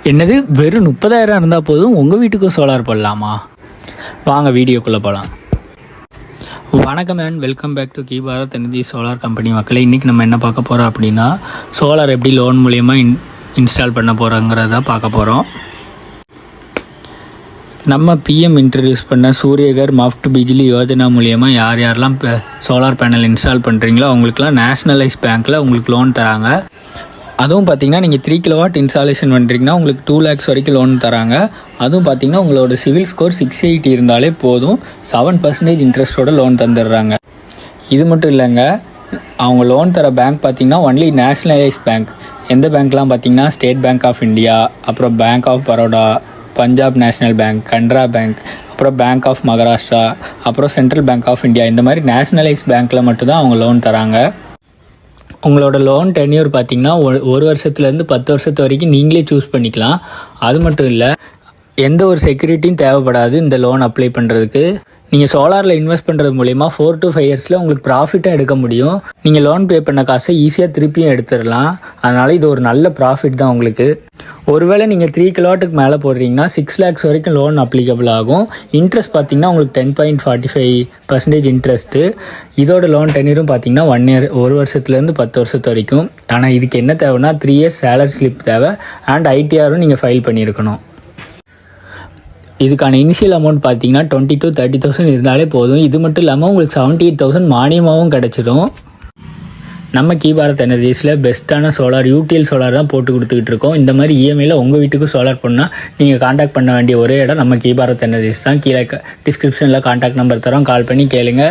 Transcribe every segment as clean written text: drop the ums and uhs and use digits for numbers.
என்னது வெறும் 30,000 இருந்தால் போதும் உங்கள் வீட்டுக்கும் சோலார் போடலாமா? வாங்க வீடியோக்குள்ளே போகலாம். வணக்கம் and welcome back to Ki Bharat energy solar company மக்களை. இன்றைக்கி நம்ம என்ன பார்க்க போகிறோம் அப்படின்னா, சோலார் எப்படி லோன் மூலயமா இன்ஸ்டால் பண்ண போகிறோங்கிறத பார்க்க போகிறோம். நம்ம பிஎம் இன்ட்ரடியூஸ் பண்ண சூரியகர் மஃப்ட் பிஜிலி யோஜனா மூலியமாக யாரெல்லாம் இப்போ சோலார் பேனல் இன்ஸ்டால் பண்ணுறீங்களோ அவங்களுக்குலாம் நேஷ்னலைஸ் பேங்க்கில் உங்களுக்கு லோன் தராங்க. அதுவும் பார்த்திங்கன்னா நீங்கள் 3 கிலோவாட் இன்ஸ்டாலேஷன் பண்ணுறீங்கன்னா உங்களுக்கு 2 lakhs வரைக்கும் லோன் தராங்க. அதுவும் பார்த்திங்கன்னா உங்களோட சிவில் ஸ்கோர் 680 இருந்தாலே போதும் 7% இன்ட்ரெஸ்ட்டோட லோன் தந்துடுறாங்க. இது மட்டும் இல்லைங்க, அவங்க லோன் தர பேங்க் பார்த்திங்கன்னா ஒன்லி நேஷ்னலைஸ் பேங்க். எந்த பேங்க்லாம் பார்த்திங்கன்னா ஸ்டேட் பேங்க் ஆஃப் இந்தியா, அப்புறம் bank of Baroda, Punjab national bank, Canara bank, அப்புறம் பேங்க் ஆஃப் மகாராஷ்டிரா, அப்புறம் சென்ட்ரல் பேங்க் ஆஃப் இந்தியா. இந்த மாதிரி நேஷ்னலைஸ் பேங்க்கில் மட்டும்தான் அவங்க லோன் தராங்க. உங்களோட லோன் டென்யூர் பார்த்திங்கன்னா 1 வருஷத்துலேருந்து 10 வருஷத்து வரைக்கும் நீங்களே சூஸ் பண்ணிக்கலாம். அது மட்டும் இல்லை, எந்த ஒரு செக்யூரிட்டியும் தேவைப்படாது இந்த லோன் அப்ளை பண்ணுறதுக்கு. நீங்கள் சோலாரில் இன்வெஸ்ட் பண்ணுறது மூலிமா 4 to 5 yearsல உங்களுக்கு ப்ராஃபிட்டும் எடுக்க முடியும். நீங்கள் லோன் பே பண்ண காசை ஈஸியாக திருப்பியும் எடுத்துடலாம். அதனால் இது ஒரு நல்ல ப்ராஃபிட் தான் உங்களுக்கு. ஒருவேளை நீங்கள் 3 கிலோவாட்டுக்கு மேலே போடுறீங்கன்னா 6 lakhs வரைக்கும் லோன் அப்ளிகபிள் ஆகும். இன்ட்ரெஸ்ட் பார்த்திங்கன்னா உங்களுக்கு 10.45% இன்ட்ரெஸ்ட்டு. இதோட லோன் டென்யூரும் பார்த்திங்கன்னா 1 year, 1 வருஷத்துலேருந்து 10 வருஷத்து வரைக்கும். ஆனால் இதுக்கு என்ன தேவைன்னா 3 years சேலரி ஸ்லிப் தேவை அண்ட் ஐடிஆரும் நீங்கள் ஃபைல் பண்ணியிருக்கணும். இதுக்கான இனிஷியல் அமௌண்ட் பார்த்தீங்கன்னா 20 to 30,000 இருந்தாலே போதும். இது மட்டும் இல்லாமல் உங்களுக்கு 78,000 மானியமாகவும் கிடச்சிடும். நம்ம கி பாரத் எனர்ஜிஸில் பெஸ்ட்டான சோலார் யூடிஎல் சோலார் தான் போட்டு கொடுத்துக்கிட்டு இருக்கோம். இந்த மாதிரி இஎம்ஐயில் உங்கள் வீட்டுக்கு சோலார் பண்ணால் நீங்கள் காண்டாக்ட் பண்ண வேண்டிய ஒரே இடம் நம்ம கி பாரத் எனர்ஜிஸ் தான். கீழே டிஸ்கிரிப்ஷனில் காண்டாக்ட் நம்பர் தரோம், கால் பண்ணி கேளுங்க.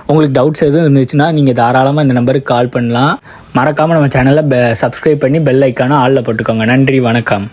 உங்களுக்கு டவுட்ஸ் எதுவும் இருந்துச்சுன்னா நீங்கள் தாராளமாக இந்த நம்பருக்கு கால் பண்ணலாம். மறக்காமல் நம்ம சேனலை சப்ஸ்கிரைப் பண்ணி பெல் ஐக்கானை ஆளில் போட்டுக்கோங்க. நன்றி, வணக்கம்.